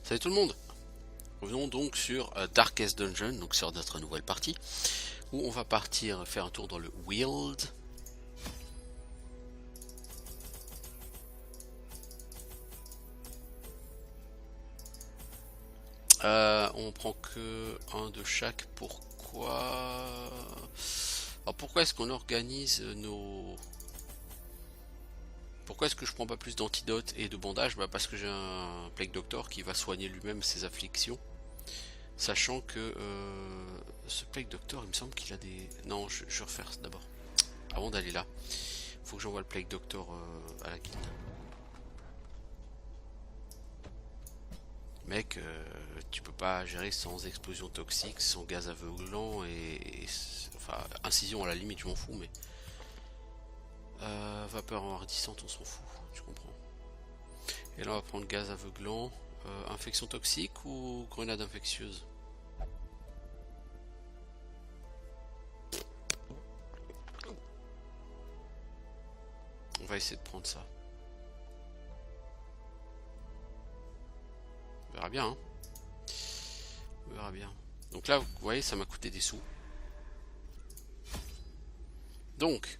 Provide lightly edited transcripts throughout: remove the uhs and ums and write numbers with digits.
Salut tout le monde. Revenons donc sur Darkest Dungeon, donc sur notre nouvelle partie, où on va partir faire un tour dans le Weald. On prend que un de chaque. Pourquoi? Alors pourquoi est-ce qu'on organise nos... Pourquoi est-ce que je prends pas plus d'antidotes et de bandages? Parce que j'ai un Plague Doctor qui va soigner lui-même ses afflictions. Sachant que ce Plague Doctor, il me semble qu'il a des... Non, je vais refaire d'abord. Avant d'aller là, faut que j'envoie le Plague Doctor à la guilde. Mec, tu peux pas gérer sans explosion toxique, sans gaz aveuglant enfin, incision à la limite, je m'en fous, mais... vapeur enhardissante, on s'en fout, tu comprends. Et là, on va prendre gaz aveuglant. Infection toxique ou grenade infectieuse? On va essayer de prendre ça. On verra bien, hein. On verra bien. Donc là, vous voyez, ça m'a coûté des sous. Donc...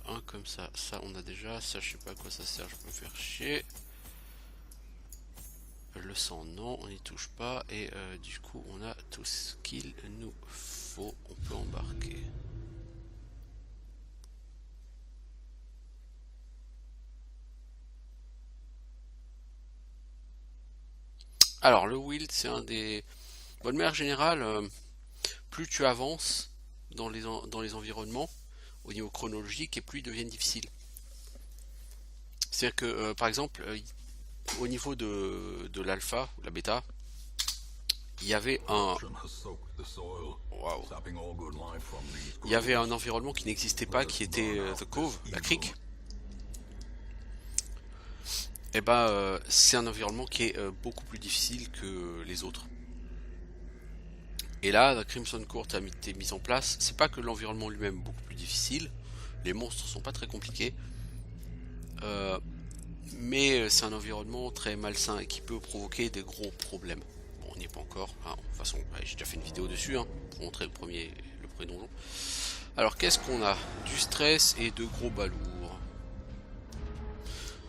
un comme ça, ça on a déjà, ça je sais pas à quoi ça sert, je peux me faire chier. Le sang non, on n'y touche pas, et du coup on a tout ce qu'il nous faut, on peut embarquer. Alors le Weald c'est un des... Bon, de manière générale, plus tu avances dans les environnements, au niveau chronologique, et plus ils deviennent difficiles. C'est-à-dire que, par exemple, au niveau de l'alpha, ou la bêta, il y avait un... Wow. Il y avait un environnement qui n'existait pas, qui était The Cove, la crique. Et ben, c'est un environnement qui est beaucoup plus difficile que les autres. Et là, la Crimson Court a été mise en place. C'est pas que l'environnement lui-même est beaucoup plus difficile. Les monstres sont pas très compliqués. Mais c'est un environnement très malsain et qui peut provoquer des gros problèmes. Bon, on n'y est pas encore. Hein. De toute façon, ouais, j'ai déjà fait une vidéo dessus hein, pour montrer le premier donjon. Alors, qu'est-ce qu'on a? Du stress et de gros balourds.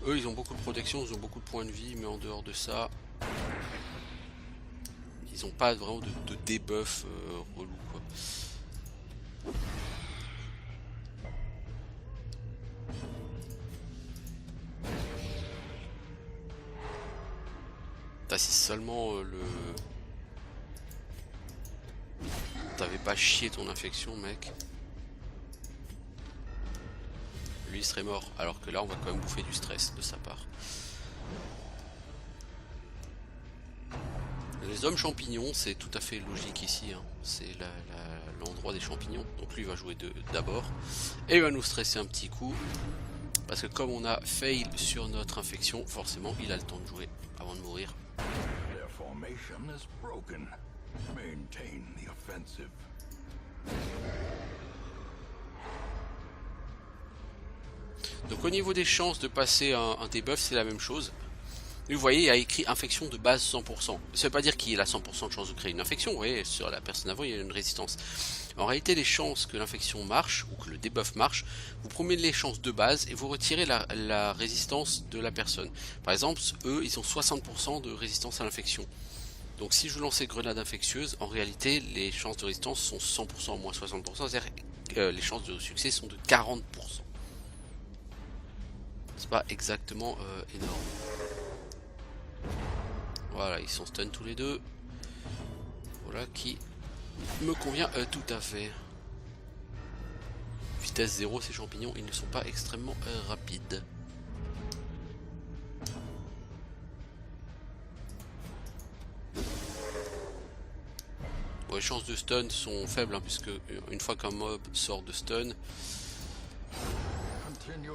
Eux, ils ont beaucoup de protection, ils ont beaucoup de points de vie, mais en dehors de ça... Ils n'ont pas vraiment de debuff relou quoi. Si seulement t'avais pas chié ton infection mec. Lui il serait mort. Alors que là on va quand même bouffer du stress de sa part. Les hommes champignons, c'est tout à fait logique ici, hein. C'est l'endroit des champignons. Donc lui il va jouer d'abord. Et il va nous stresser un petit coup. Parce que comme on a fail sur notre infection, forcément il a le temps de jouer avant de mourir. Donc au niveau des chances de passer un debuff, c'est la même chose. Vous voyez, il y a écrit infection de base 100%. Ça veut pas dire qu'il a 100% de chance de créer une infection. Vous voyez, sur la personne avant, il y a une résistance. En réalité, les chances que l'infection marche, ou que le debuff marche, vous prenez les chances de base et vous retirez la résistance de la personne. Par exemple, eux, ils ont 60% de résistance à l'infection. Donc si je lançais grenade infectieuse, en réalité, les chances de résistance sont 100% moins 60%. C'est-à-dire que les chances de succès sont de 40%. C'est pas exactement énorme. Voilà, ils sont stun tous les deux. Voilà qui me convient tout à fait. Vitesse 0, ces champignons, ils ne sont pas extrêmement rapides. Bon, les chances de stun sont faibles, hein, puisque une fois qu'un mob sort de stun,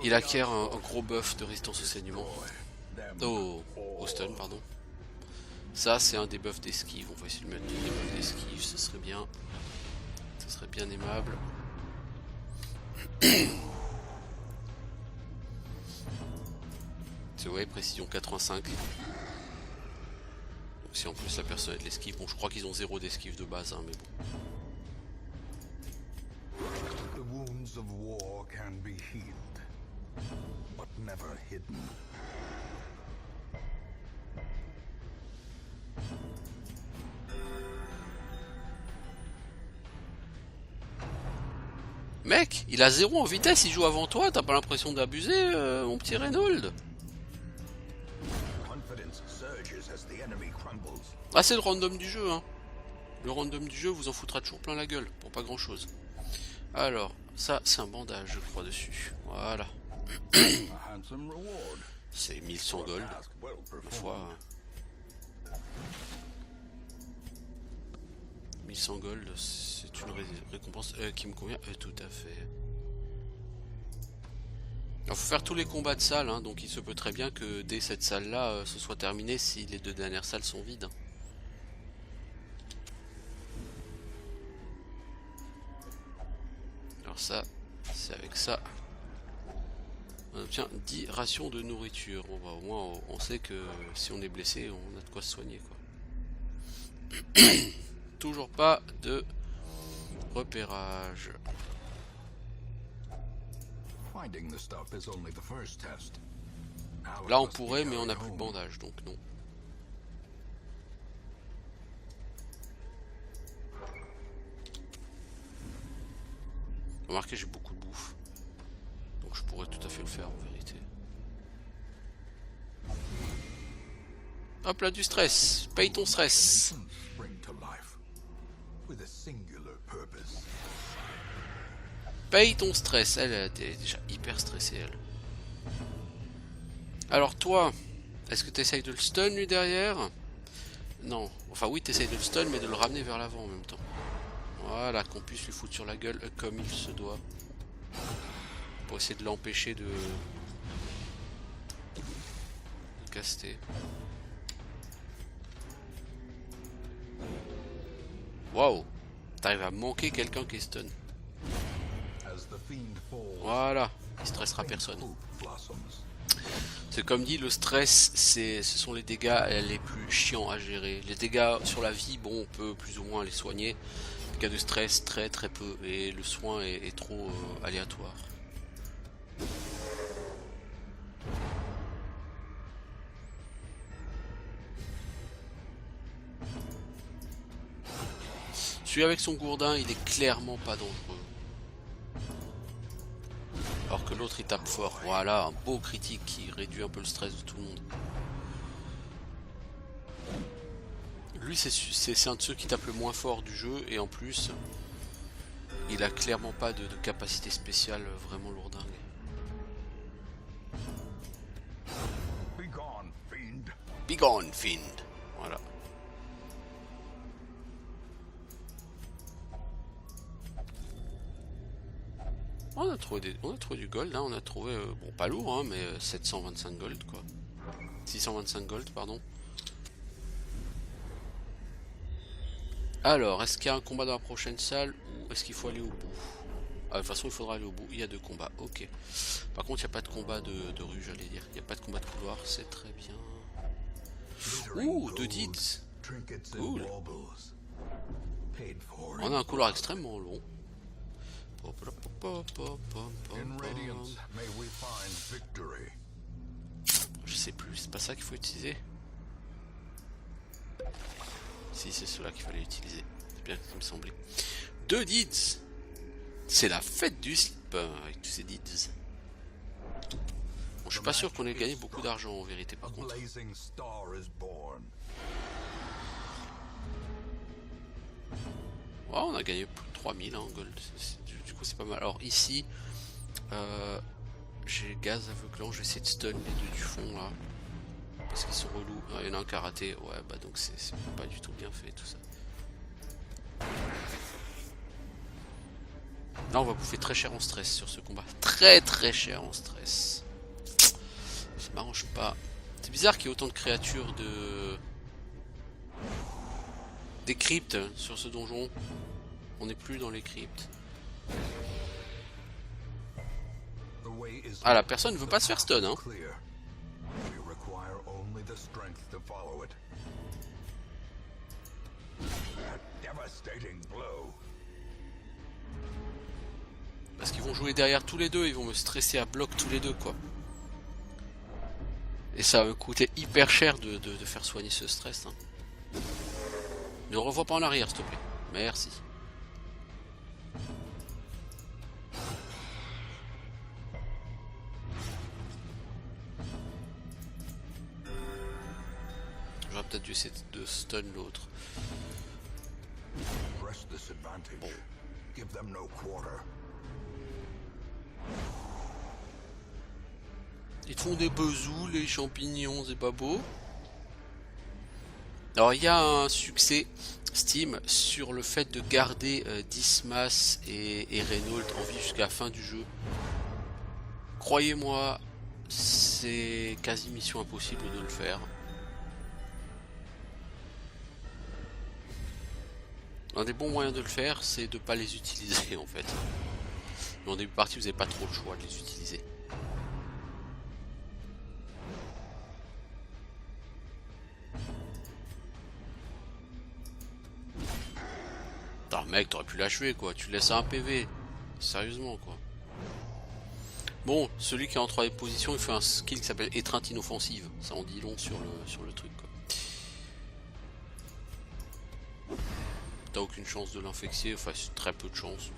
il acquiert un gros buff de résistance au saignement. Au stun, pardon. Ça, c'est un debuff d'esquive. On va essayer de mettre un debuff d'esquive, ce serait bien. Ce serait bien aimable. ouais, précision 85. Donc si en plus la personne a de l'esquive, bon je crois qu'ils ont 0 d'esquive de base, hein, mais bon. The wounds of war can be healed, but never hidden. Mec, il a 0 en vitesse, il joue avant toi, t'as pas l'impression d'abuser, mon petit Reynolds? Ah, c'est le random du jeu, hein. Le random du jeu vous en foutra toujours plein la gueule, pour pas grand chose. Alors, ça c'est un bandage, je crois, dessus. Voilà. C'est 1100 gold. Ma foi. 1100 gold, c'est une récompense qui me convient tout à fait. Il faut faire tous les combats de salle, hein, donc il se peut très bien que dès cette salle-là, ce soit terminé si les 2 dernières salles sont vides. Alors ça, c'est avec ça. On obtient 10 rations de nourriture. Bon, bah, au moins, on sait que si on est blessé, on a de quoi se soigner, quoi. Toujours pas de repérage. Là on pourrait, mais on n'a plus de bandage, donc non. Remarquez, j'ai beaucoup de bouffe, donc je pourrais tout à fait le faire en vérité. Hop là, du stress. Paye ton stress. Paye ton stress. Elle est déjà hyper stressée, elle. Alors toi, est-ce que tu essayes de le stun lui derrière? Non. Enfin oui, tu essayes de le stun, mais de le ramener vers l'avant en même temps. Voilà, qu'on puisse lui foutre sur la gueule comme il se doit. Pour essayer de l'empêcher de caster. Waouh, t'arrives à manquer quelqu'un qui est stun. Voilà, il stressera personne. C'est comme dit, le stress, ce sont les dégâts les plus chiants à gérer. Les dégâts sur la vie, bon, on peut plus ou moins les soigner. Les dégâts de stress, très peu. Et le soin est trop aléatoire. Celui avec son gourdin, il est clairement pas dangereux. Alors que l'autre il tape fort. Voilà, un beau critique qui réduit un peu le stress de tout le monde. Lui c'est un de ceux qui tape le moins fort du jeu. Et en plus, il a clairement pas de capacité spéciale vraiment lourdingue. Be gone, fiend. Voilà. On a trouvé du gold, là, on a trouvé, bon pas lourd, hein, mais 725 gold quoi. 625 gold, pardon. Alors, est-ce qu'il y a un combat dans la prochaine salle ou est-ce qu'il faut aller au bout? Ah, de toute façon, il faudra aller au bout, il y a 2 combats, ok. Par contre, il n'y a pas de combat de rue, j'allais dire. Il n'y a pas de combat de couloir, c'est très bien. Ouh, 2 deeds. Cool. On a un couloir extrêmement long. Je sais plus, c'est pas ça qu'il faut utiliser. Si, c'est cela qu'il fallait utiliser. C'est bien ce qui me semblait. 2 deeds. C'est la fête du slip avec tous ces deeds. Bon, je suis pas sûr qu'on ait gagné beaucoup d'argent en vérité par contre. Oh, on a gagné plus de 3000 en gold. Du coup c'est pas mal. Alors ici, j'ai gaz aveuglant. Je vais essayer de stun les 2 du fond là. Parce qu'ils sont relous. Ah, il y en a un karaté. Ouais bah donc c'est pas du tout bien fait tout ça. Là on va bouffer très cher en stress sur ce combat. Très cher en stress. Ça m'arrange pas. C'est bizarre qu'il y ait autant de créatures des cryptes sur ce donjon. On n'est plus dans les cryptes. Ah, la personne ne veut pas se faire stun, hein. the strength to follow it. A devastating blow. Parce qu'ils vont jouer derrière tous les deux, ils vont me stresser à bloc tous les deux quoi. Et ça va me coûter hyper cher de faire soigner ce stress. Hein. Ne revois pas en arrière s'il te plaît. Merci. J'aurais peut-être dû essayer de stun l'autre. Press this advantage. Bon. Give them no quarter. Ils te font des besous, les champignons, c'est pas beau. Alors il y a un succès Steam sur le fait de garder Dismas et Renault en vie jusqu'à la fin du jeu. Croyez-moi, c'est quasi mission impossible de le faire. Un des bons moyens de le faire, c'est de ne pas les utiliser en fait. Mais en début de partie, vous n'avez pas trop le choix de les utiliser. Putain, mec, t'aurais pu l'achever quoi, tu laisses un PV. Sérieusement quoi. Bon, celui qui est en 3ème position, il fait un skill qui s'appelle étreinte inoffensive. Ça en dit long sur le truc quoi. T'as aucune chance de l'infecter, enfin très peu de chance.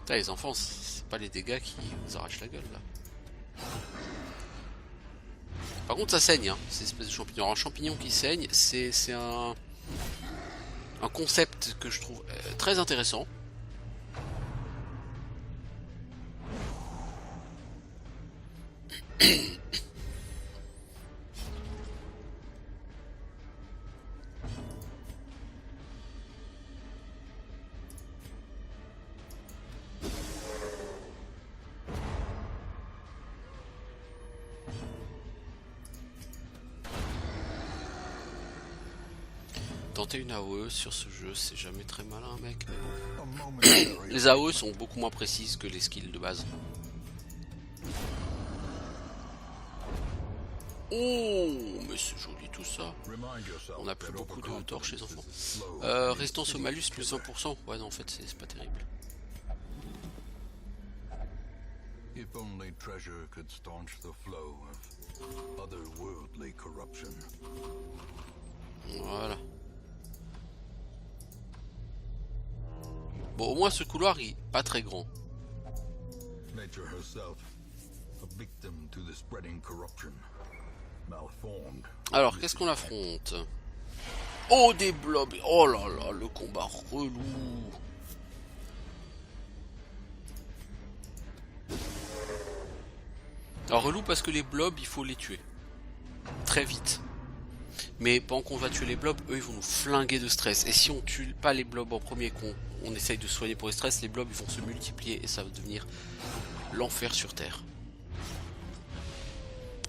Putain, les enfants, c'est pas les dégâts qui vous arrachent la gueule là. Par contre ça saigne, hein, ces espèces de champignons. Alors, un champignon qui saigne, c'est un concept que je trouve très intéressant. Tenter une AOE sur ce jeu, c'est jamais très malin, mec, mais bon. Les AOE sont beaucoup moins précises que les skills de base. Oh, mais c'est joli tout ça. On a plus beaucoup de torches les enfants. Résistance au malus plus 20%. Ouais, non, en fait, c'est pas terrible. If only treasure could staunch the flow of otherworldly corruption. Voilà. Bon, au moins ce couloir il est pas très grand. Nature herself, a victim to the spreading corruption, malformed. Alors, qu'est-ce qu'on affronte? Oh, des blobs. Oh là là, le combat relou. Alors, relou parce que les blobs, il faut les tuer. Très vite. Mais pendant qu'on va tuer les blobs, eux, ils vont nous flinguer de stress. Et si on tue pas les blobs en premier, qu'on essaye de soigner pour les stress, les blobs, ils vont se multiplier et ça va devenir l'enfer sur Terre.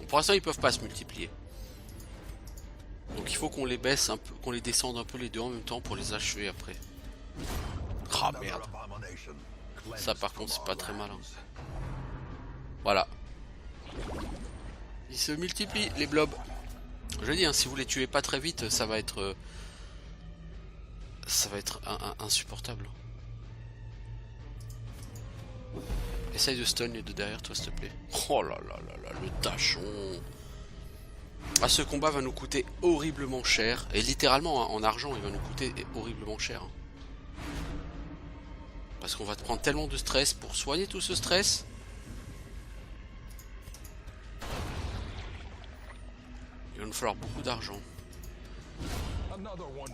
Pour l'instant, ils peuvent pas se multiplier. Donc il faut qu'on les baisse un peu, qu'on les descende un peu les deux en même temps pour les achever après. Ah merde. Ça par contre c'est pas très malin. Voilà. Ils se multiplient les blobs. Je dis, hein, si vous les tuez pas très vite, ça va être insupportable. Essaye de stun les deux derrière toi s'il te plaît. Oh là là là là, le tachon. Ah, ce combat va nous coûter horriblement cher. Et littéralement, hein, en argent, il va nous coûter horriblement cher. Hein. Parce qu'on va te prendre tellement de stress pour soigner tout ce stress. Il va nous falloir beaucoup d'argent.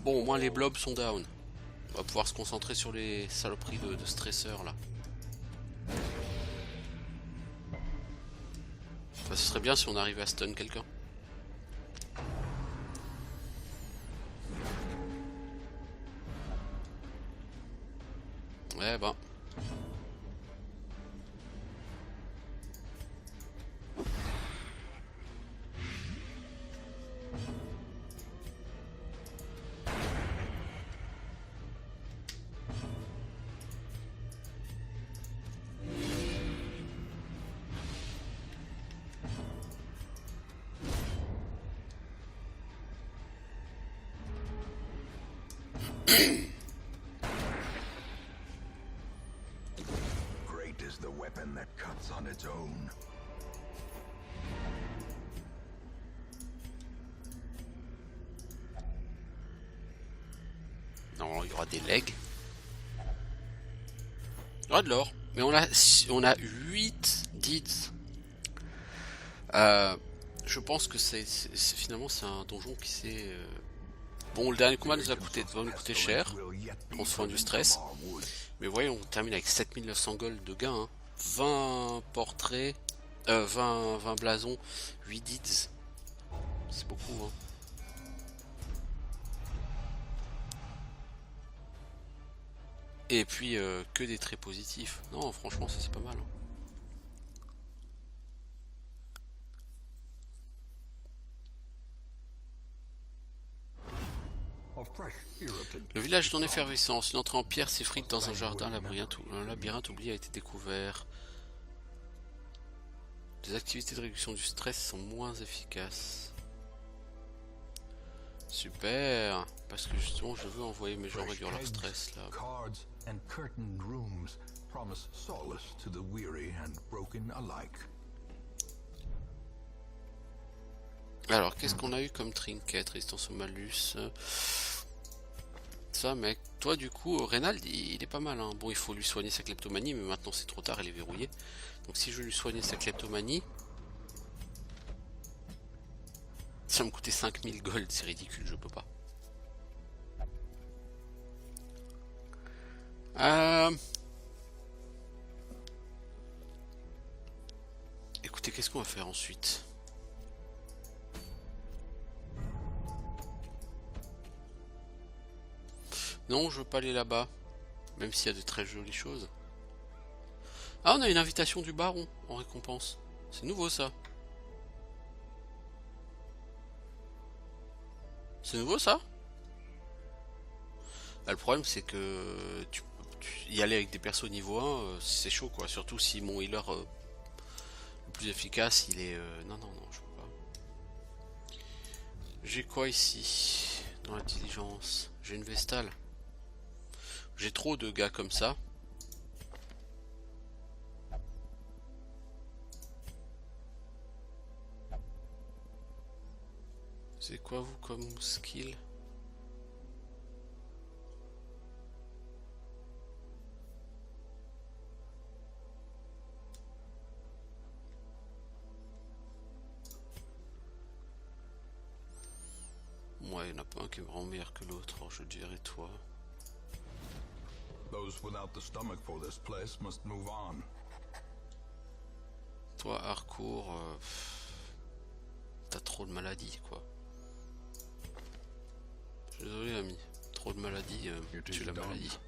Bon, au moins les blobs sont down. On va pouvoir se concentrer sur les saloperies de stresseurs là. Enfin, ce serait bien si on arrivait à stun quelqu'un. Ouais ben. Great is the weapon that cuts on its own. Non, il y aura des legs. Il y aura de l'or. Mais on a 8 deeds. Je pense que finalement c'est un donjon qui s'est... Bon, le dernier combat va nous coûter cher. On se fout du stress. Mais voyez, on termine avec 7900 gold de gain. Hein. 20 portraits, 20 blasons, 8 deeds. C'est beaucoup. Hein. Et puis que des traits positifs. Non, franchement, ça c'est pas mal. Hein. Le village est en effervescence. Une entrée en pierre s'effrite dans un jardin. Un labyrinthe oublié a été découvert. Les activités de réduction du stress sont moins efficaces. Super. Parce que justement, je veux envoyer mes gens réduire leur stress là. Alors, qu'est-ce qu'on a eu comme trinket? Résistance au malus. Ça, mec. Toi, du coup, Reynald, il est pas mal. Hein. Bon, il faut lui soigner sa kleptomanie, mais maintenant c'est trop tard, elle est verrouillée. Donc, si je lui soignais sa kleptomanie, ça va me coûter 5000 gold. C'est ridicule, je peux pas. Écoutez, qu'est-ce qu'on va faire ensuite? Non, je veux pas aller là-bas. Même s'il y a de très jolies choses. Ah, on a une invitation du baron en récompense. C'est nouveau ça. C'est nouveau ça. Ah, le problème c'est que tu y aller avec des persos niveau 1, c'est chaud quoi. Surtout si mon healer le plus efficace il est... Non, je peux pas. J'ai quoi ici? Dans la diligence. J'ai une vestale. J'ai trop de gars comme ça. C'est quoi vous comme skill? Moi, il n'y en a pas un qui est vraiment meilleur que l'autre, je dirais toi. Those without the stomach for this place must move on. Toi, Harcourt, t'as trop de maladies, quoi. Je suis désolé, ami. Trop de maladies, tu la maladie.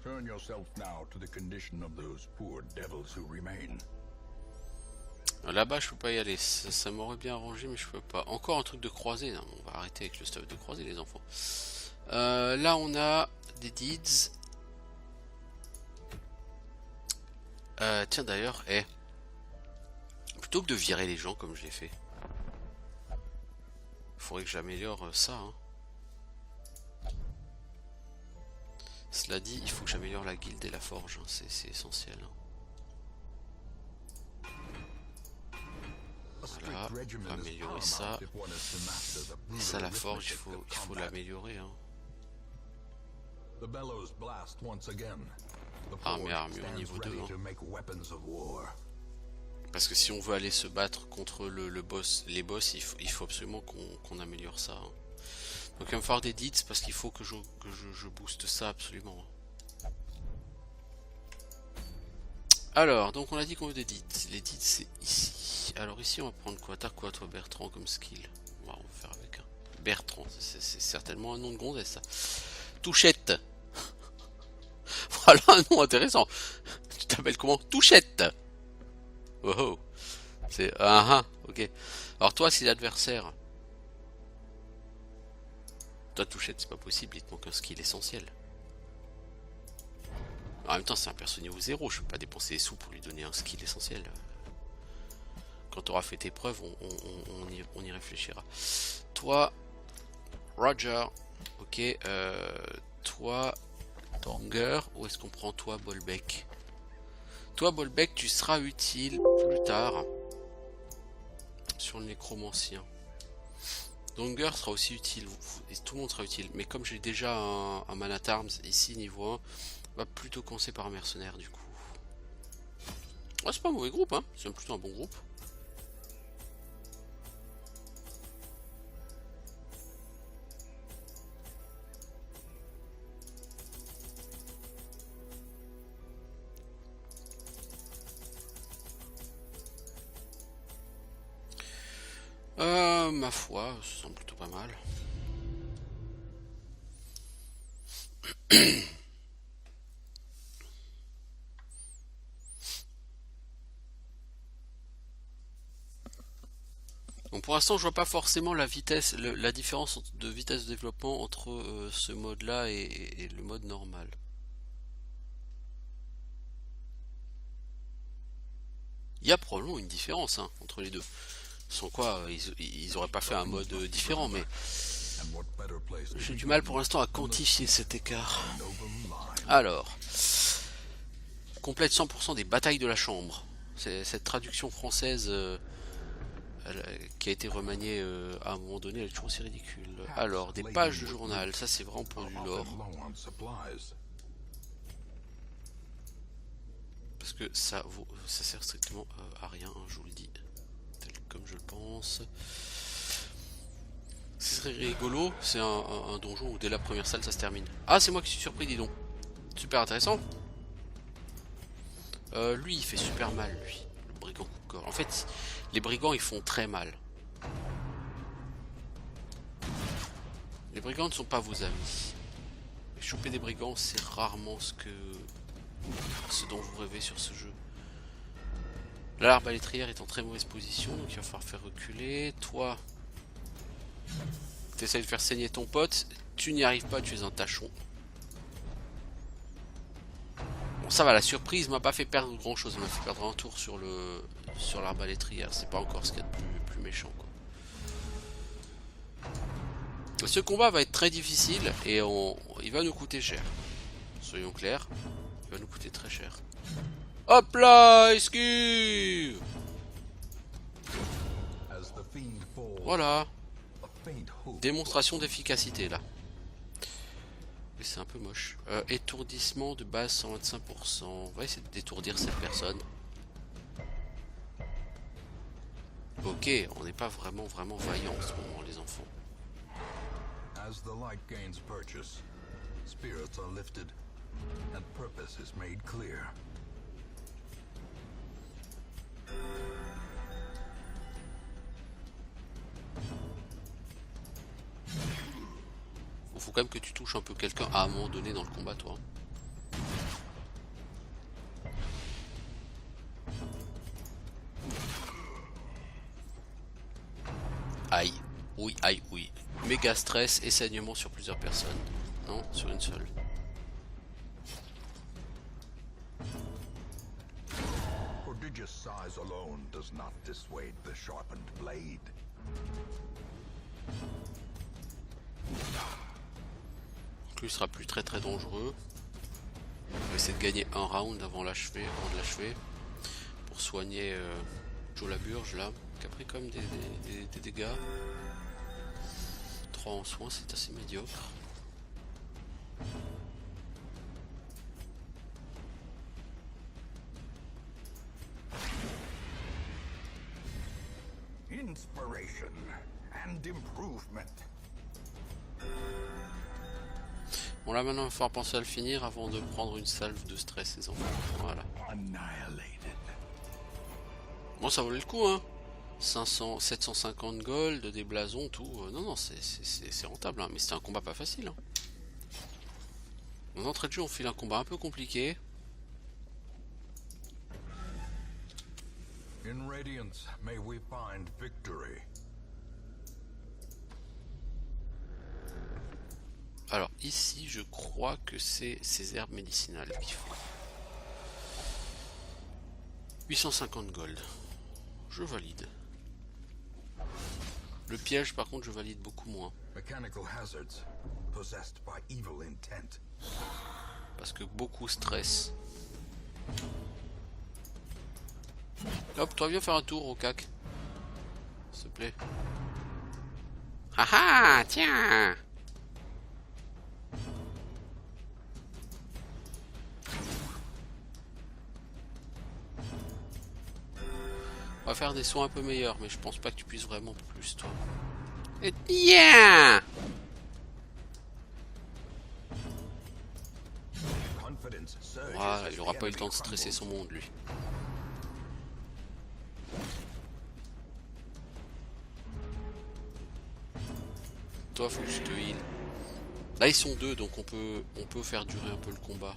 Turn yourself now to the condition of those poor devils who remain. Là-bas, je peux pas y aller. Ça m'aurait bien arrangé, mais je peux pas. Encore un truc de croisé. Non, on va arrêter avec le stuff de croisé, les enfants. Là, on a des deeds. Tiens d'ailleurs, plutôt que de virer les gens comme je l'ai fait, il faudrait que j'améliore ça. Hein. Cela dit, il faut que j'améliore la guilde et la forge, hein. C'est essentiel. Hein. Voilà, on va améliorer ça. Et ça, la forge, il faut l'améliorer. Hein. Armure au niveau 2. Hein. Parce que si on veut aller se battre contre les boss, il faut absolument qu'on améliore ça. Hein. Donc il va me falloir des deeds parce qu'il faut que je booste ça absolument. Alors, donc on a dit qu'on veut des deeds. Les deeds c'est ici. Alors ici on va prendre quoi? T'as quoi toi Bertrand comme skill? On va faire avec un Bertrand, c'est certainement un nom de gonzesse ça. Touchette. Voilà un nom intéressant. Tu t'appelles comment? Touchette. Oh oh. C'est ok. Alors toi si l'adversaire... Toi Touchette c'est pas possible, il te manque un skill essentiel. En même temps c'est un perso niveau 0, je peux pas dépenser des sous pour lui donner un skill essentiel. Quand tu auras fait tes preuves, on y réfléchira. Toi, Roger, ok, Ok, toi, Tanger, où est-ce qu'on prend toi, Bolbec? Toi, Bolbec, tu seras utile plus tard sur le nécromancien. Donger sera aussi utile, et tout le monde sera utile, mais comme j'ai déjà un Man at Arms ici, niveau 1, on va plutôt commencer par un mercenaire du coup. Ah, c'est pas un mauvais groupe, hein, c'est plutôt un bon groupe. Ma foi, ça semble plutôt pas mal. Donc pour l'instant, je vois pas forcément la vitesse, la différence de vitesse de développement entre ce mode-là et le mode normal. Il y a probablement une différence hein, entre les deux. Sans quoi, ils auraient pas fait un mode différent, mais j'ai du mal pour l'instant à quantifier cet écart. Alors, complète 100% des batailles de la chambre. Cette traduction française qui a été remaniée à un moment donné, elle est toujours aussi ridicule. Alors, des pages de journal, ça c'est vraiment pour du lore. Parce que ça sert strictement à rien, hein, je vous le dis. Tel comme je le pense. Ce serait rigolo, c'est un donjon où dès la première salle ça se termine. Ah, c'est moi qui suis surpris, dis donc. Super intéressant. Lui, il fait super mal, lui. Le brigand coupe-corps. En fait, les brigands, ils font très mal. Les brigands ne sont pas vos amis. Choper des brigands, c'est rarement ce dont vous rêvez sur ce jeu. Là, l'arbalétrière est en très mauvaise position, donc il va falloir faire reculer. Toi, t'essayes de faire saigner ton pote, tu n'y arrives pas, tu es un tachon. Bon, ça va, la surprise m'a pas fait perdre grand chose, elle m'a fait perdre un tour sur l'arbalétrière, c'est pas encore ce qu'il y a de plus méchant, quoi. Ce combat va être très difficile et il va nous coûter cher. Soyons clairs, il va nous coûter très cher. Hop là, esquive! Voilà. Démonstration d'efficacité là. Mais c'est un peu moche. Étourdissement de base 125%. On va essayer d'étourdir cette personne. Ok, on n'est pas vraiment vaillant en ce moment les enfants. As the light gains purchase, spirits are lifted, and purpose is made clear. Faut quand même que tu touches un peu quelqu'un à un moment donné dans le combat, toi. Aïe, oui, aïe, oui. Méga stress et saignement sur plusieurs personnes. Non, sur une seule. Prodigious size alone does not dissuade the sharpened blade. Donc lui sera plus très dangereux. On va essayer de gagner un round avant de l'achever. Pour soigner Joe Laburge là. Qui a pris quand même des dégâts. 3 en soins, c'est assez médiocre. Inspiration and improvement. Bon là maintenant il va falloir penser à le finir avant de prendre une salve de stress les enfants. Voilà. Bon ça valait le coup hein. 750 gold, des blasons, tout. Non non c'est rentable hein. Mais c'était un combat pas facile hein. En entrée de jeu on file un combat un peu compliqué. In Radiance, may we find victory. Alors ici je crois que c'est ces herbes médicinales qu'il faut. 850 gold. Je valide. Le piège par contre je valide beaucoup moins. Mechanical hazards. possessed by evil intent. Parce que beaucoup stressent. Hop, toi viens faire un tour au cac. S'il te plaît. Ah ah, tiens. On va faire des soins un peu meilleurs, mais je pense pas que tu puisses vraiment plus, toi. Et tiens. Voilà, il aura pas eu le temps de stresser son monde, lui. Toi, faut que je te heal. Là, ils sont deux, donc on peut faire durer un peu le combat.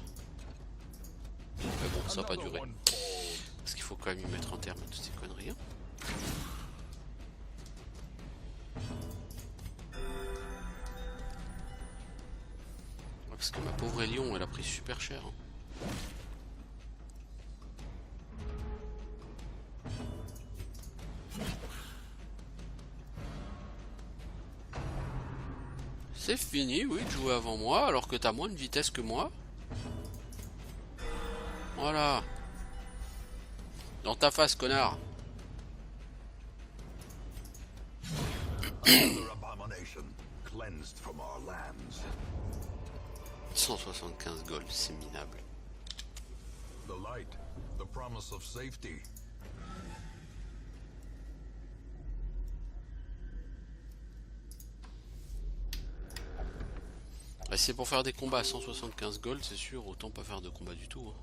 Mais bon, ça va pas durer. Parce qu'il faut quand même y mettre un terme à toutes ces conneries. Hein. Ouais, parce que ma pauvre Elion, elle a pris super cher. Hein. C'est fini, oui, de jouer avant moi, alors que t'as moins de vitesse que moi. Voilà. Dans ta face, connard. 175 gold, c'est minable. The light, the promise of safety. Et c'est pour faire des combats à 175 gold, c'est sûr, autant pas faire de combat du tout. Hein.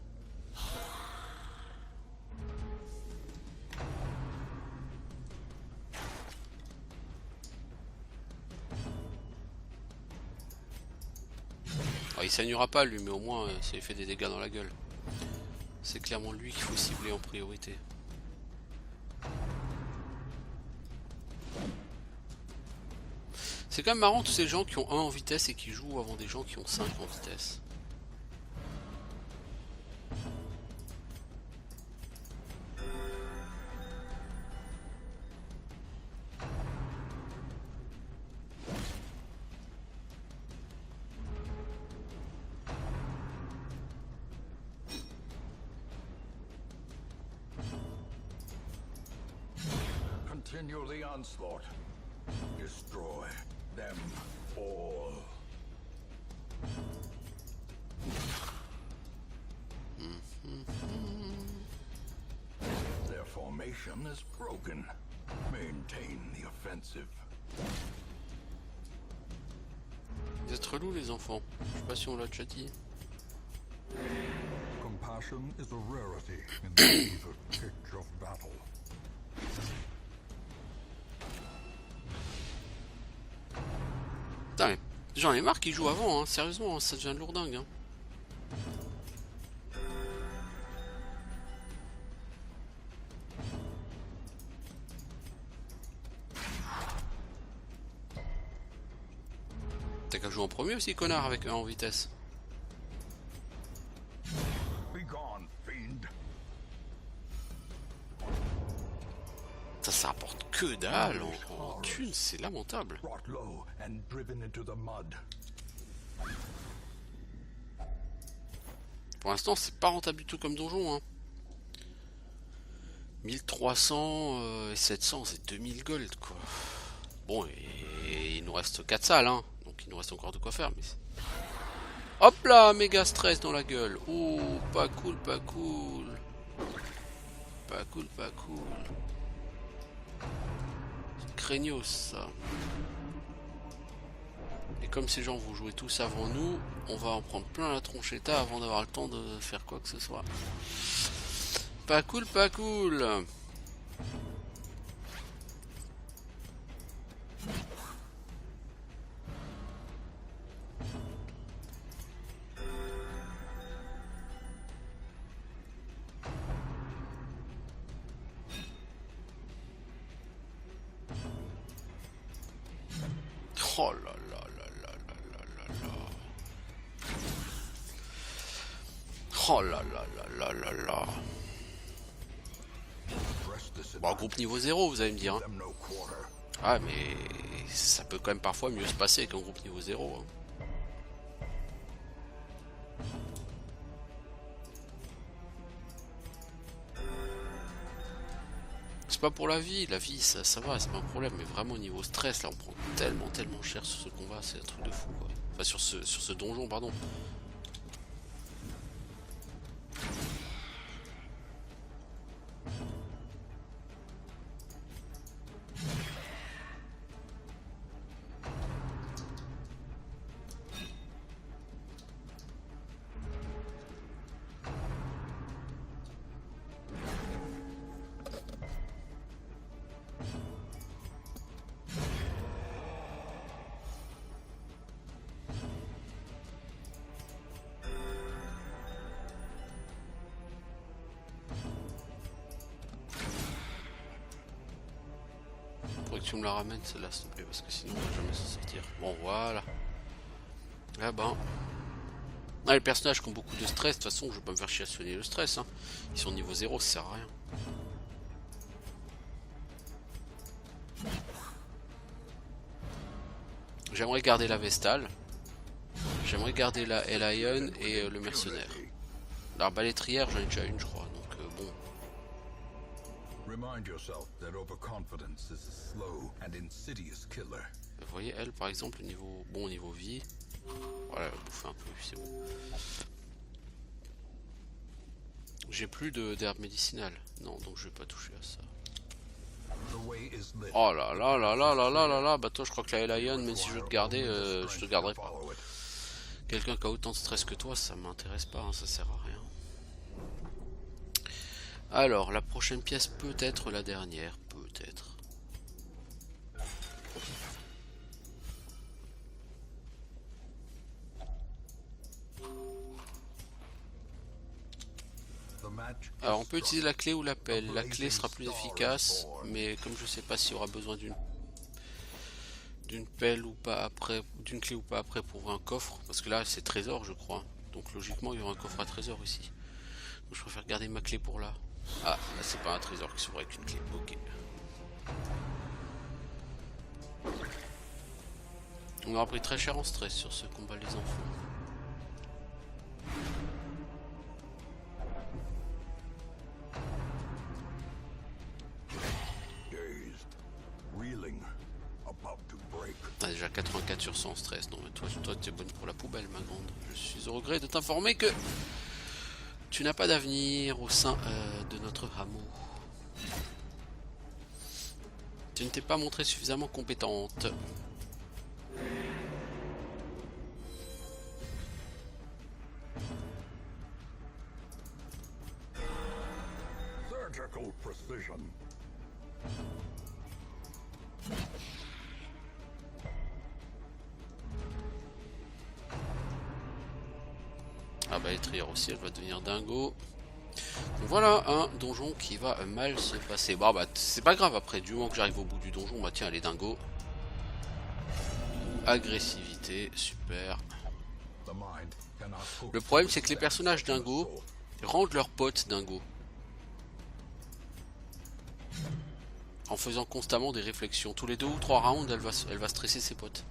Alors, il saignera pas lui, mais au moins ça lui fait des dégâts dans la gueule. C'est clairement lui qu'il faut cibler en priorité. C'est quand même marrant tous ces gens qui ont 1 en vitesse et qui jouent avant des gens qui ont 5 en vitesse. Continue the onslaught. Destroy them all. Their formation is broken. Maintain the offensive. Vous êtes relous les enfants. Je sais pas si on l'a déjà dit. Compassion is a rarity in the fever pitch of battle. Putain, mais j'en ai marre qu'ils jouent avant, hein. Sérieusement, hein, ça devient lourdingue. Hein. T'as qu'à jouer en premier aussi, connard, avec 1 en vitesse. Ça rapporte que dalle en thunes, c'est lamentable. Pour l'instant, c'est pas rentable du tout comme donjon. Hein. 1300 et 700, c'est 2000 gold quoi. Bon, et il nous reste 4 salles, hein. Donc il nous reste encore de quoi faire. Mais hop là, méga stress dans la gueule. Oh, pas cool, pas cool. Pas cool, pas cool. Craignos ça. Et comme ces gens vont jouer tous avant nous, on va en prendre plein la tronchetta avant d'avoir le temps de faire quoi que ce soit. Pas cool, pas cool. Oh là là là là là là là. Oh là là là là là là. Bon, groupe niveau 0, vous allez me dire. Hein. Ah, mais ça peut quand même parfois mieux se passer qu'un groupe niveau 0. Hein. C'est pas pour la vie ça va, c'est pas un problème, mais vraiment niveau stress, là on prend tellement cher sur ce combat, c'est un truc de fou quoi. Enfin sur ce donjon, pardon. Faudrait que tu me la ramènes celle-là s'il te plaît, parce que sinon on va jamais s'en sortir. Bon voilà. Ah ben. Ah, les personnages qui ont beaucoup de stress, de toute façon je vais pas me faire chier à soigner le stress, hein. Ils sont niveau 0, ça sert à rien. J'aimerais garder la Vestale. J'aimerais garder la Elion et le mercenaire. L'arbalétrière j'en ai déjà une je crois, donc bon. Remind yourself that overconfidence is a slow and insidious killer. Vous voyez elle par exemple au niveau vie. Voilà, elle va bouffer un peu, c'est bon. J'ai plus d'herbes médicinales. Non, donc je vais pas toucher à ça. Oh là là là là là là là là. Bah toi je crois que la Elion, même si je veux te garder, je te garderai pas. Quelqu'un qui a autant de stress que toi, ça m'intéresse pas, hein, ça sert à rien. Alors, la prochaine pièce peut être la dernière, peut-être. Alors on peut utiliser la clé ou la pelle. La clé sera plus efficace, mais comme je sais pas s'il y aura besoin d'une pelle ou pas après, d'une clé ou pas après pour ouvrir un coffre, parce que là c'est trésor je crois. Donc logiquement il y aura un coffre à trésor ici. Donc je préfère garder ma clé pour là. Ah, là c'est pas un trésor qui s'ouvre avec une clé, ok. On aura pris très cher en stress sur ce combat les enfants. T'as déjà 84 sur 100 en stress. Non mais toi tu es bonne pour la poubelle ma grande. Je suis au regret de t'informer que tu n'as pas d'avenir au sein de notre hameau. Tu ne t'es pas montrée suffisamment compétente. Surgical precision. Ah bah l'étrière aussi, elle va devenir dingo. Donc voilà un donjon qui va mal se passer. Bon bah c'est pas grave après, du moment que j'arrive au bout du donjon, bah tiens elle est dingo. Agressivité, super. Le problème c'est que les personnages dingo rendent leurs potes dingo. En faisant constamment des réflexions. Tous les 2 ou 3 rounds, elle va stresser ses potes.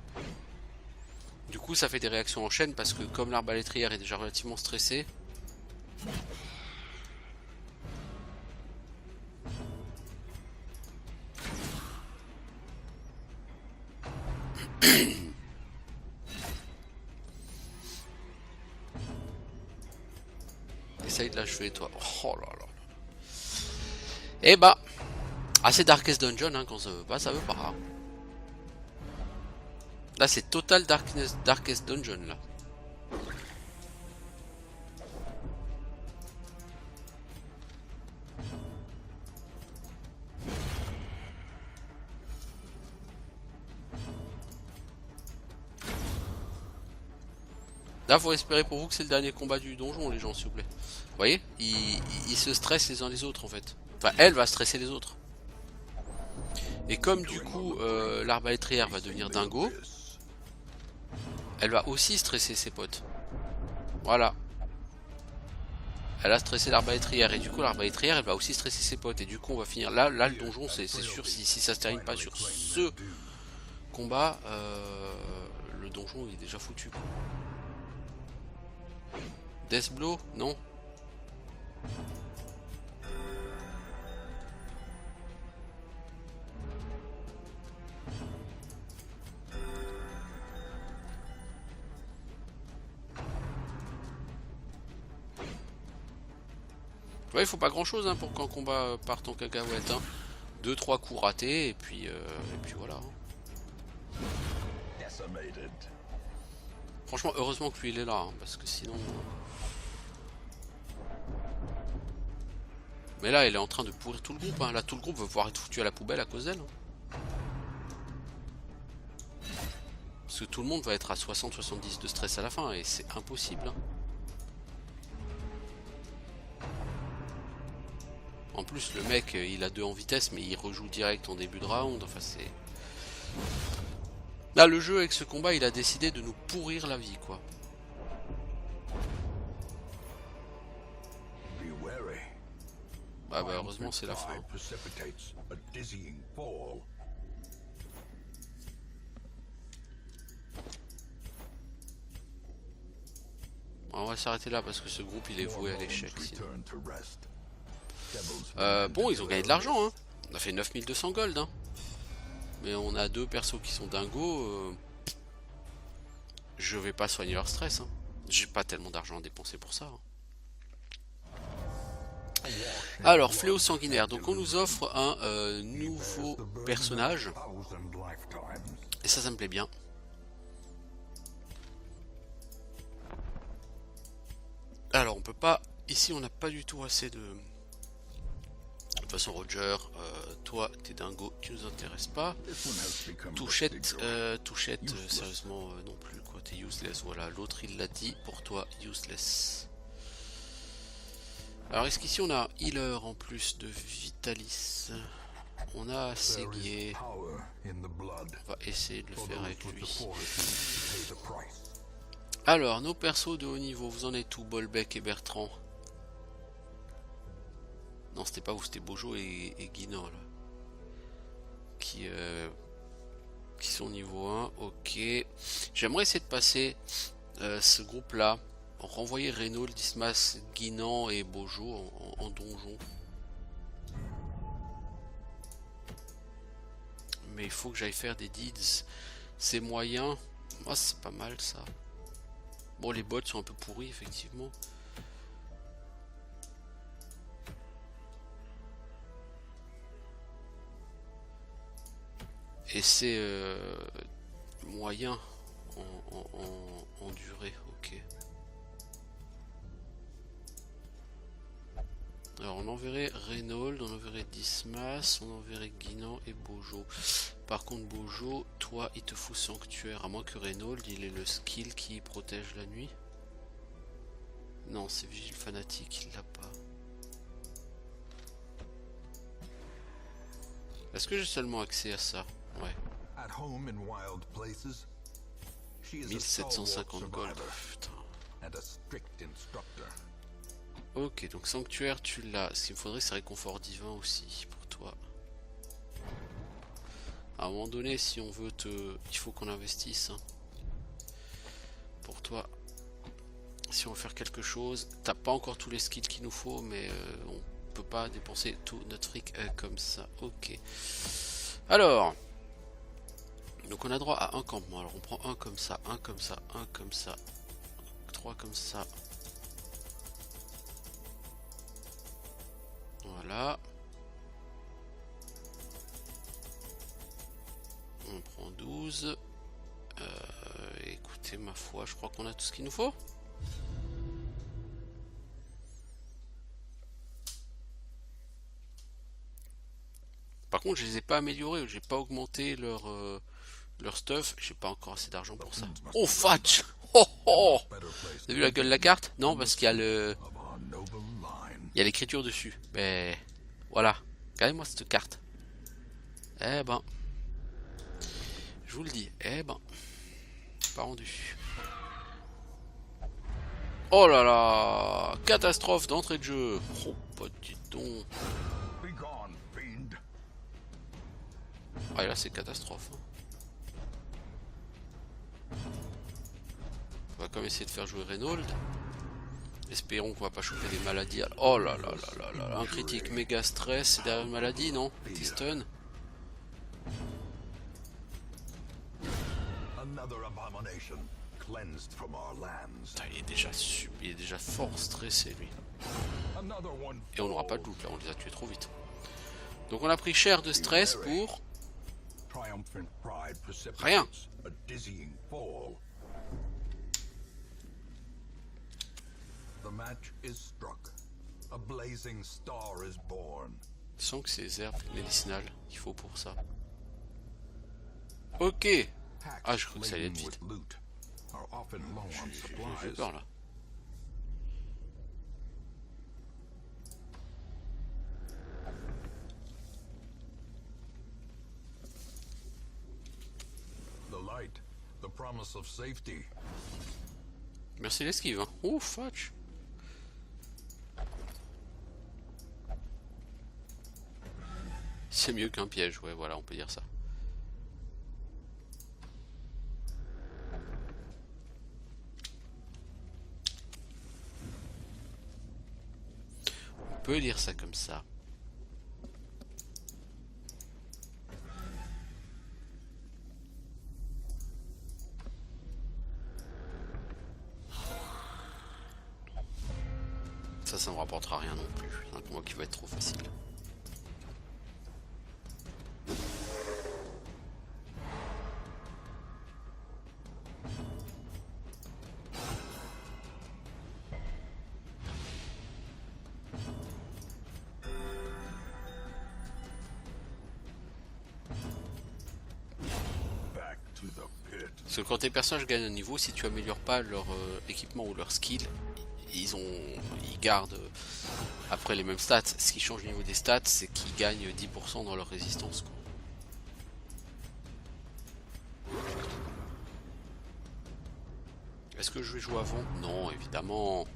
Du coup ça fait des réactions en chaîne parce que comme l'arbalétrière est déjà relativement stressée. Essaye de l'achever toi. Oh là là. Et bah. Ah c'est Darkest Dungeon hein, quand ça veut pas, ça veut pas. Hein. Là c'est total Darkest Dungeon là. Là faut espérer pour vous que c'est le dernier combat du donjon les gens s'il vous plaît. Vous voyez, ils se stressent les uns les autres en fait. Enfin elle va stresser les autres. Et comme du coup l'arbalétrière va devenir dingo, elle va aussi stresser ses potes. Voilà. Elle a stressé l'arbalétrière et du coup l'arbalétrière elle va aussi stresser ses potes. Et du coup on va finir là le donjon c'est sûr si ça se termine pas sur ce combat, le donjon il est déjà foutu quoi. Death Blow? Non. Ouais, il faut pas grand chose hein, pour qu'un combat parte en cacahuète. Hein. 2-3 coups ratés et puis voilà. Franchement, heureusement que lui il est là, hein, parce que sinon. Mais là, elle est en train de pourrir tout le groupe. Hein. Là, tout le groupe va pouvoir être foutu à la poubelle à cause d'elle. Hein. Parce que tout le monde va être à 60-70 de stress à la fin et c'est impossible. Hein. En plus, le mec, il a 2 en vitesse, mais il rejoue direct en début de round. Enfin, c'est. Là, le jeu avec ce combat, il a décidé de nous pourrir la vie, quoi. Ah bah heureusement c'est la fin. On va s'arrêter là parce que ce groupe il est voué à l'échec. Bon, ils ont gagné de l'argent, hein. On a fait 9200 gold, hein. Mais on a 2 persos qui sont dingos. Je vais pas soigner leur stress. Hein. J'ai pas tellement d'argent à dépenser pour ça. Hein. Alors, fléau sanguinaire. Donc on nous offre un nouveau personnage. Et ça me plaît bien. Alors on peut pas... Ici on n'a pas du tout assez de... De toute façon Roger, toi t'es dingo, tu nous intéresses pas. Touchette, sérieusement non plus quoi, t'es useless, voilà, l'autre il l'a dit, pour toi useless. Alors est-ce qu'ici on a healer en plus de Vitalis? On a Séguier, on va essayer de le faire avec lui. Alors nos persos de haut niveau, vous en êtes où Bolbec et Bertrand? Non, c'était pas vous, c'était Bojo et Guinan là. Qui sont niveau 1, ok. J'aimerais essayer de passer ce groupe là, renvoyer Renault, Dismas, Guinan et Bojo en donjon. Mais il faut que j'aille faire des deeds. C'est moyen. Moi, c'est pas mal ça. Bon, les bots sont un peu pourris, effectivement. Et c'est moyen en durée, ok. Alors on enverrait Renault, on enverrait Dismas, on enverrait Guinan et Bojo. Par contre Bojo, toi il te fout sanctuaire, à moins que Renault il ait le skill qui protège la nuit. Non, c'est vigile fanatique, il l'a pas. Est-ce que j'ai seulement accès à ça? Ouais. 1750 gold, putain. Ok, donc sanctuaire tu l'as. Ce qu'il me faudrait c'est réconfort divin aussi pour toi. À un moment donné, si on veut te... Il faut qu'on investisse. Hein. Pour toi. Si on veut faire quelque chose. T'as pas encore tous les skills qu'il nous faut, mais on peut pas dépenser tout notre fric comme ça. Ok. Alors. Donc on a droit à un campement. Alors on prend un comme ça, un comme ça, un comme ça. 3 comme ça. Voilà. On prend 12. Écoutez, ma foi, je crois qu'on a tout ce qu'il nous faut. Par contre, je les ai pas améliorés, j'ai pas augmenté leur stuff, j'ai pas encore assez d'argent pour ça. Oh, Fatch! Oh, oh! T'as vu la gueule de la carte? Non, parce qu'il y a le... Il y a l'écriture dessus. Mais voilà. Regardez-moi cette carte. Eh ben. Je vous le dis. Eh ben. Pas rendu. Oh là là. Catastrophe d'entrée de jeu. Oh, petit don. Ah, là, c'est catastrophe. On va quand même essayer de faire jouer Renault. Espérons qu'on va pas choper des maladies. Oh là là là là là, un critique méga stress, c'est derrière une maladie, non? Petit stun. Putain, il est déjà fort stressé lui. Et on n'aura pas de doute là, on les a tués trop vite. Donc on a pris cher de stress pour... rien. Je sens que c'est les herbes médicinales qu'il faut pour ça. Ok. Ah, je crois que ça allait être vite. J'ai peur là. Merci l'esquive. Hein. Oh, fudge. C'est mieux qu'un piège, ouais, voilà, on peut dire ça. On peut dire ça comme ça. Ça me rapportera rien non plus. C'est un combat qui va être trop facile. Parce que quand tes personnages gagnent un niveau, si tu améliores pas leur équipement ou leur skill, ils gardent après les mêmes stats. Ce qui change au niveau des stats, c'est qu'ils gagnent 10% dans leur résistance, quoi. Est-ce que je vais jouer avant? Non, évidemment.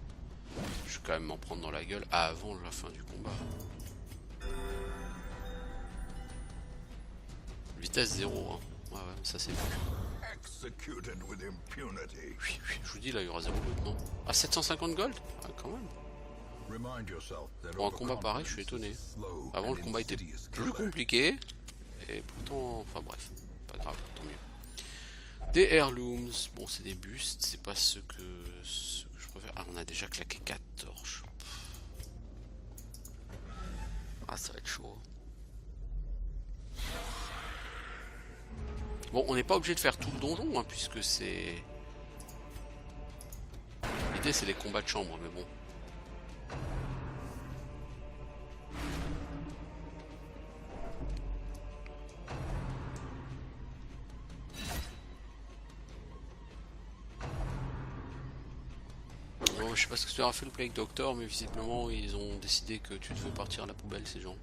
Je vais quand même m'en prendre dans la gueule avant la fin du combat. Vitesse 0, hein. Ouais, ça c'est bon. Oui, je vous dis là, il y aura 0 loot, non? Ah, 750 gold? Ah, quand même. Pour un combat pareil, je suis étonné. Avant, le combat était plus compliqué. Et pourtant, enfin bref, pas grave, tant mieux. Des heirlooms, bon, c'est des bustes, c'est pas ce que je préfère. Ah, on a déjà claqué 4 torches. Ah, ça va être chaud. Bon, on n'est pas obligé de faire tout le donjon, hein, puisque c'est... L'idée, c'est les combats de chambre, mais bon. Bon, je sais pas ce que tu as fait le Plague Doctor, mais visiblement, ils ont décidé que tu devais partir à la poubelle, ces gens.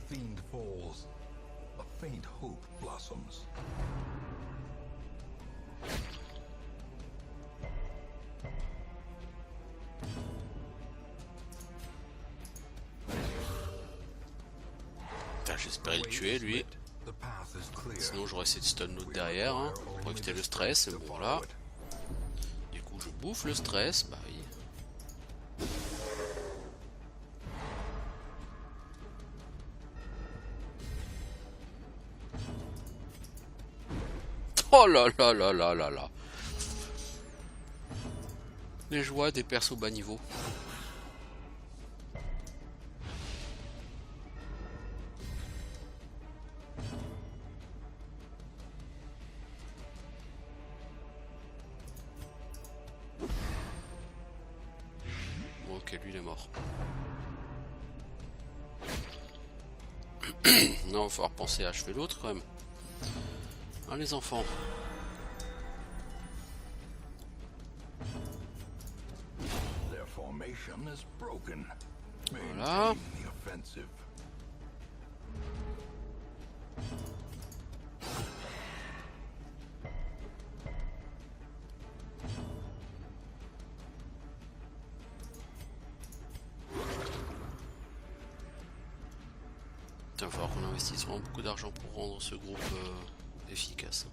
Fiend falls, a faint hope blossoms. J'espérais le tuer lui. Sinon j'aurais essayé de stun l'autre derrière, hein, pour éviter le stress. Bon voilà. Du coup je bouffe le stress, bah oui. Oh là là là là là là. Les joies des persos bas niveau. Ok, lui il est mort. Non, il va falloir penser à achever l'autre quand même. Hein, les enfants. Voilà. Maintain the offensive. Il va falloir qu'on investisse vraiment beaucoup d'argent pour rendre ce groupe efficace.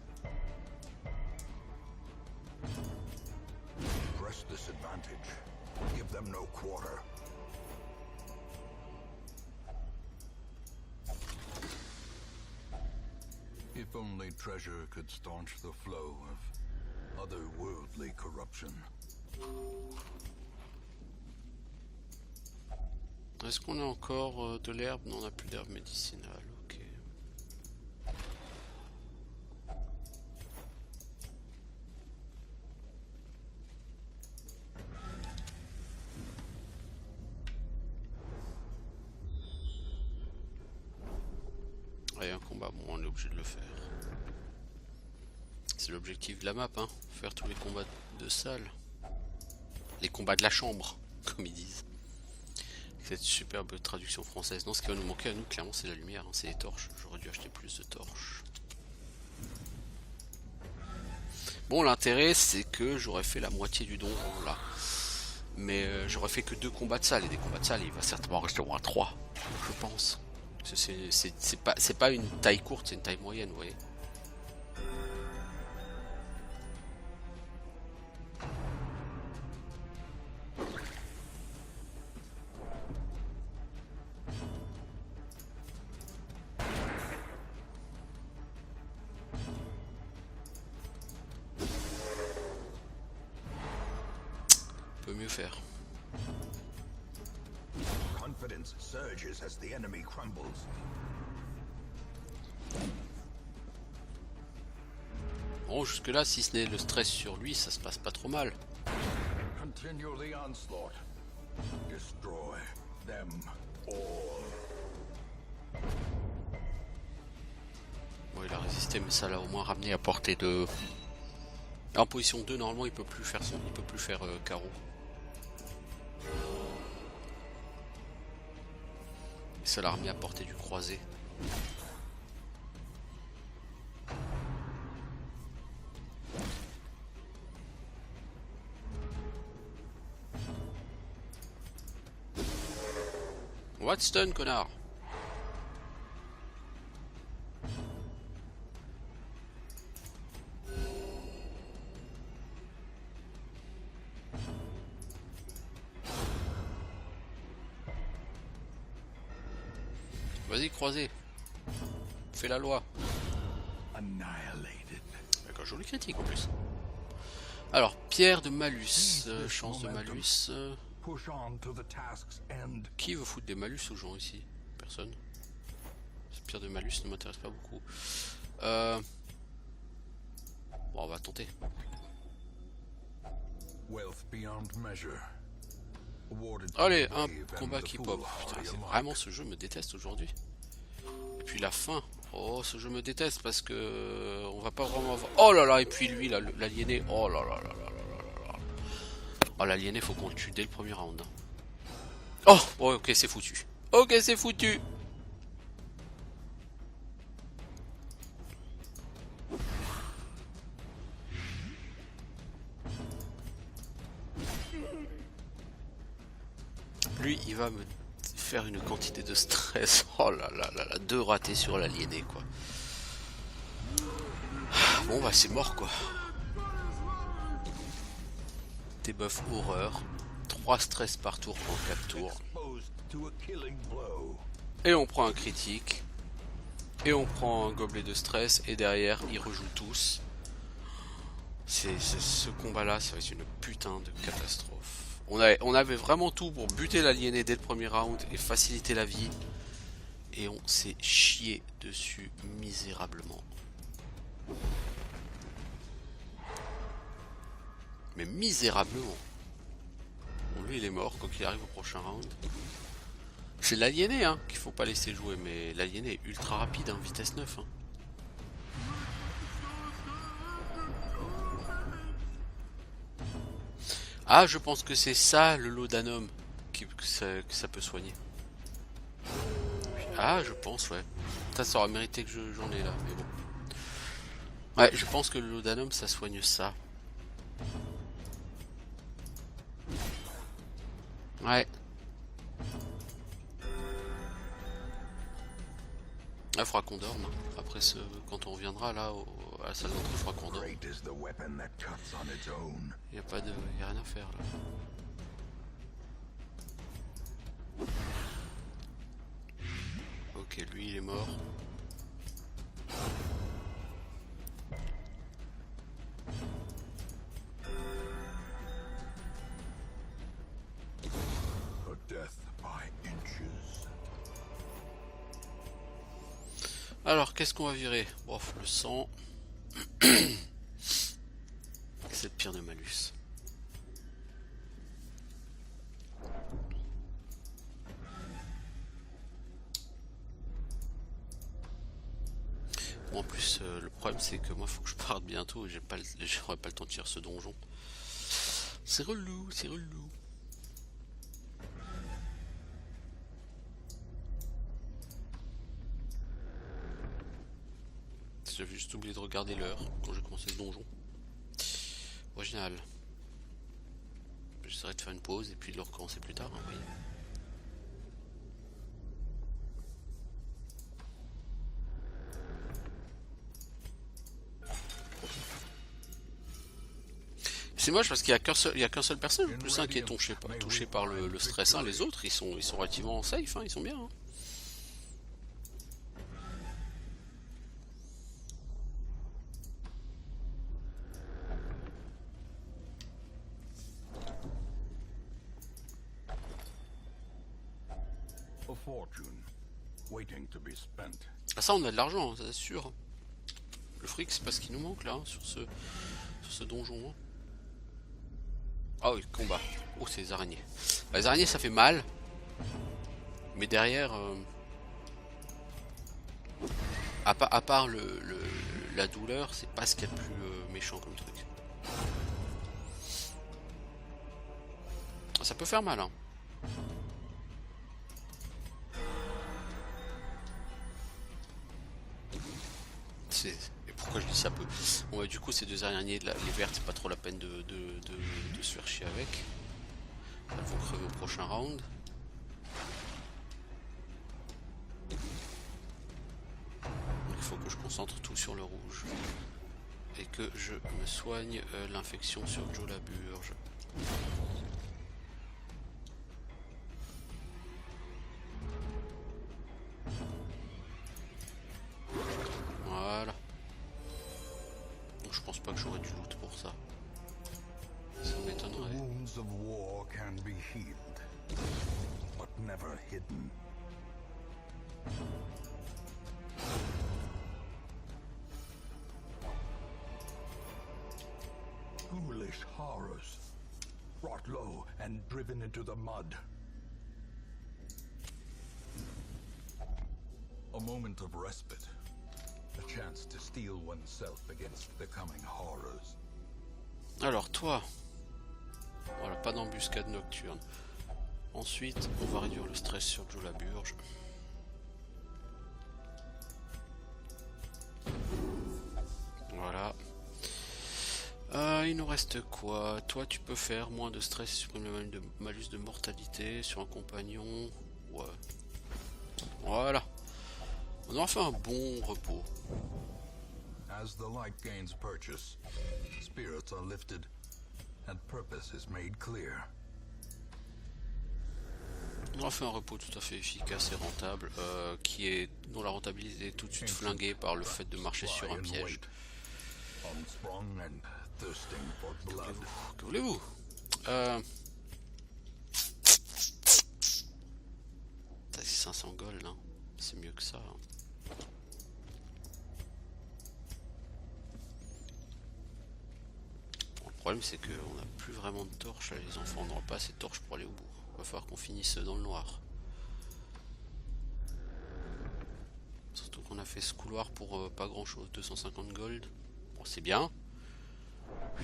Press this advantage. Give them no quarter. If only treasure could staunch the flow of otherworldly corruption. Est-ce qu'on a encore de l'herbe? Non, on n'a plus d'herbe médicinale, ok. Ouais, un combat, bon, on est obligé de le faire. C'est l'objectif de la map, hein, faire tous les combats de salle. Les combats de la chambre, comme ils disent. Cette superbe traduction française. Non, ce qui va nous manquer à nous, clairement, c'est la lumière, hein, c'est les torches. J'aurais dû acheter plus de torches. Bon, l'intérêt, c'est que j'aurais fait la moitié du donjon, là. Mais j'aurais fait que 2 combats de salle. Et des combats de salle, il va certainement rester au moins 3, je pense. C'est pas une taille courte, c'est une taille moyenne, vous voyez. Mieux faire. Confidence surges as the enemy crumbles. Bon, jusque là, si ce n'est le stress sur lui, ça se passe pas trop mal. Continue the onslaught. Destroy them all. Bon, il a résisté, mais ça l'a au moins ramené à portée de. En position 2, normalement, il peut plus faire carreau. Et ça l'a remis à portée du croisé. What stun, connard? Vas-y, croisé. Fais la loi. D'accord, joli critique en plus. Alors, pierre de malus, chance de malus. Qui veut foutre des malus aux gens ici? Personne. Cette pierre de malus ne m'intéresse pas beaucoup. Bon, on va tenter. Allez, un combat qui pop. Putain, vraiment, ce jeu me déteste aujourd'hui. Et puis la fin. Oh, ce jeu me déteste parce que on va pas vraiment avoir. Oh là là, et puis lui, l'aliéné. Oh là là là là là là là. Oh, l'aliéné, faut qu'on le tue dès le premier round. Oh, ok, c'est foutu. Ok, c'est foutu. Lui, il va me faire une quantité de stress. Oh là là là là, 2 ratés sur l'aliéné, quoi. Bon, bah, c'est mort, quoi. Debuff horreur. 3 stress par tour pour 4 tours. Et on prend un critique. Et on prend un gobelet de stress. Et derrière, ils rejouent tous. Ce combat-là, ça va être une putain de catastrophe. On avait vraiment tout pour buter l'aliéné dès le premier round et faciliter la vie. Et on s'est chié dessus misérablement. Mais misérablement. Bon, lui il est mort quand il arrive au prochain round. C'est l'aliéné hein, qu'il faut pas laisser jouer, mais l'aliéné est ultra rapide, hein, vitesse 9. Hein. Ah, je pense que c'est ça le laudanum que ça peut soigner. Ah, je pense, ouais. Ça aurait mérité que j'en ai là, mais bon. Ouais, je pense que le laudanum, ça soigne ça. Ouais. Il faudra qu'on dorme. Hein. Après, quand on reviendra là à la salle d'entrée, il faudra qu'on dorme. Il y a rien à faire là. Ok, lui il est mort. Alors, qu'est-ce qu'on va virer? Bon, le sang. C'est le pire de malus. Bon, en plus, le problème c'est que moi, faut que je parte bientôt et j'aurai pas le temps de tirer ce donjon. C'est relou, c'est relou. J'avais juste oublié de regarder l'heure quand j'ai commencé ce donjon. Original. J'essaierai de faire une pause et puis de le recommencer plus tard, hein, oui. C'est moche parce qu'il n'y a qu'un seul personne en plus hein, qui est touché par le stress. Hein. Les autres, ils sont relativement safe, hein, ils sont bien. Hein. Ah ça, on a de l'argent, hein, c'est sûr. Le fric, c'est pas ce qui nous manque là, hein, sur ce donjon. Hein. Ah oui, combat. Oh, c'est les araignées. Bah, les araignées, ça fait mal. Mais derrière, à part la douleur, c'est pas ce qu'il y a de plus méchant comme truc. Ça peut faire mal, hein. Et pourquoi je dis ça peut? Bon bah, du coup ces deux araignées les vertes c'est pas trop la peine de se faire chier avec. Elles vont crever au prochain round. Il faut que je concentre tout sur le rouge. Et que je me soigne l'infection sur Joe la Burge. Je pense pas que j'aurai du loot pour ça. Ça m'étonnerait. Wounds of war can be healed, but never hidden. Foolish horrors, brought low and driven into the mud. A moment of respite. A chance to steel oneself against the coming horrors. Alors toi, voilà, pas d'embuscade nocturne. Ensuite, on va réduire le stress sur Joe la Burge. Voilà. Il nous reste quoi? Toi, tu peux faire moins de stress, supprime le malus de mortalité sur un compagnon. Ouais. Voilà. On aura fait un bon repos. As the light gains purchase, spirits are lifted and purpose is made clear. On aura fait un repos tout à fait efficace et rentable, dont la rentabilité est tout de suite flinguée par le fait de marcher sur un piège. Que voulez-vous? C'est 500 gold, hein. C'est mieux que ça. Hein. Bon, le problème c'est qu'on n'a plus vraiment de torches là, les enfants, on n'aura pas assez de torches pour aller au bout. Il va falloir qu'on finisse dans le noir. Surtout qu'on a fait ce couloir pour pas grand chose, 250 gold. Bon, c'est bien.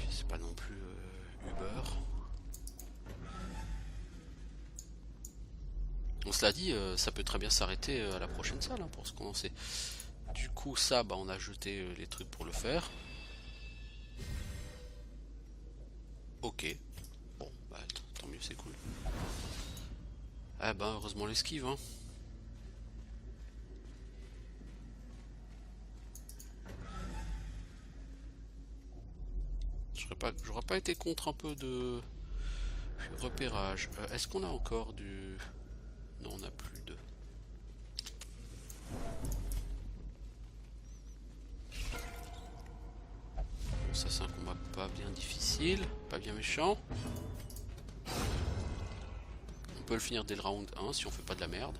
C'est pas non plus Uber. On se l'a dit, ça peut très bien s'arrêter à la prochaine salle hein, pour se condenser. Du coup ça bah on a jeté les trucs pour le faire. Ok. Bon bah tant mieux, c'est cool. Ah bah heureusement l'esquive hein. J'aurais pas été contre un peu de repérage. Est-ce qu'on a encore du... Non, on n'a plus de... Bon, ça c'est un combat pas bien difficile, pas bien méchant. On peut le finir dès le round 1 si on fait pas de la merde.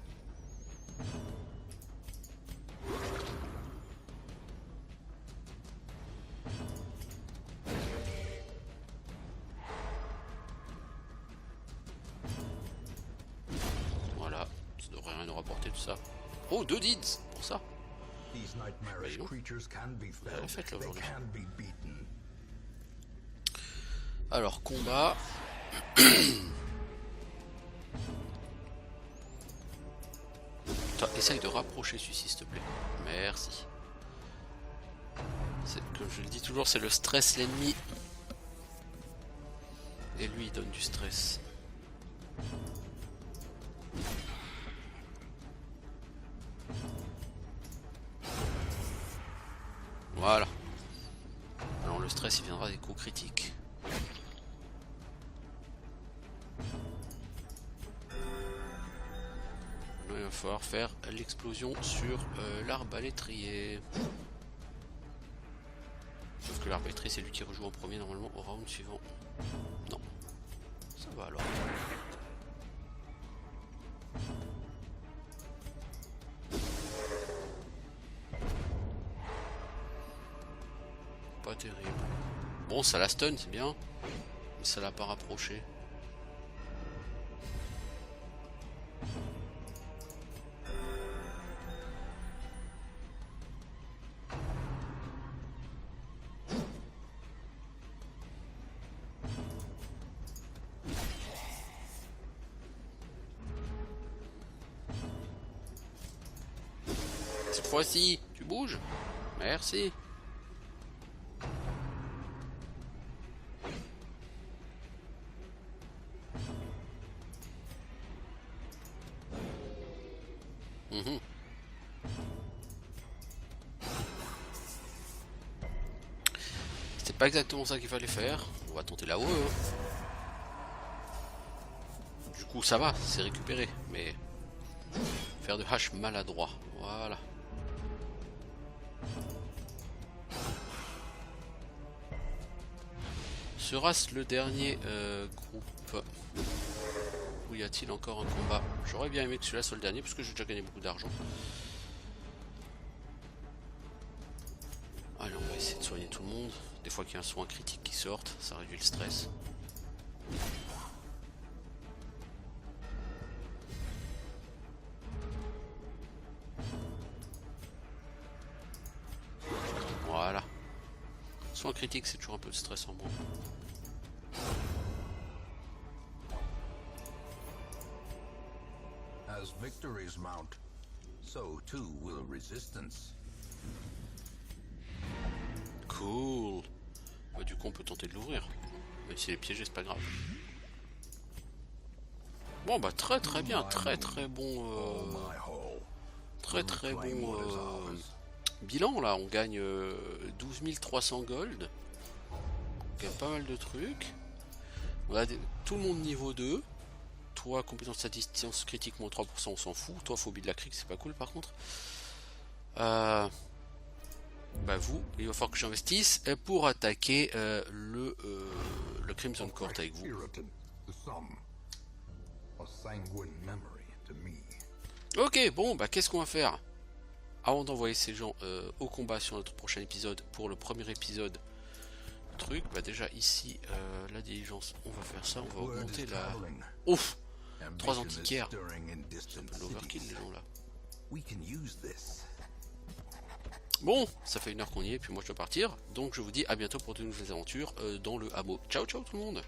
Voilà, ça devrait rien nous rapporter tout ça. Oh, 2 deeds pour ça. La fête là aujourd'hui. Alors, combat. Essaye de rapprocher celui-ci s'il te plaît. Merci. Comme je le dis toujours, c'est le stress l'ennemi. Et lui il donne du stress. Voilà. Alors le stress il viendra des coups critiques. Maintenant il va falloir faire l'explosion sur l'arbalétrier. Sauf que l'arbalétrier c'est lui qui rejoue en premier normalement au round suivant. Non. Ça va alors. Pas terrible. Bon ça la stun c'est bien. Mais ça l'a pas rapproché. Cette fois-ci, tu bouges. Merci. C'était pas exactement ça qu'il fallait faire. On va tenter là-haut. Hein. Du coup, ça va, c'est récupéré. Mais faire de hache maladroit. Voilà. Sera-ce le dernier groupe? Ou y a-t-il encore un combat? J'aurais bien aimé que celui-là soit le dernier parce que j'ai déjà gagné beaucoup d'argent. Allez, on va essayer de soigner tout le monde. Des fois qu'il y a un soin critique qui sorte, ça réduit le stress. Voilà. Soin critique, c'est toujours un peu de stress en moins. As victories mount, so too will resistance. Cool. Bah, du coup, on peut tenter de l'ouvrir. Même s'il est piégé, c'est pas grave. Bon, bah très très bien, très très bon. Très très bon bilan là. On gagne 12 300 gold. On gagne pas mal de trucs. On a tout le monde niveau 2. Toi, compétence statistique critique moins 3%, on s'en fout. Toi, phobie de la crique, c'est pas cool par contre. Bah vous, il va falloir que j'investisse pour attaquer le Crimson Court avec vous. Ok, bon, bah qu'est-ce qu'on va faire? Avant d'envoyer ces gens au combat sur notre prochain épisode, pour le premier épisode truc, bah déjà ici, la diligence, on va faire ça, on va augmenter la... Ouf, 3 antiquaires. C'est un peu l'overkill les gens là. Bon, ça fait 1 heure qu'on y est, puis moi je dois partir, donc je vous dis à bientôt pour de nouvelles aventures dans le hameau. Ciao ciao tout le monde.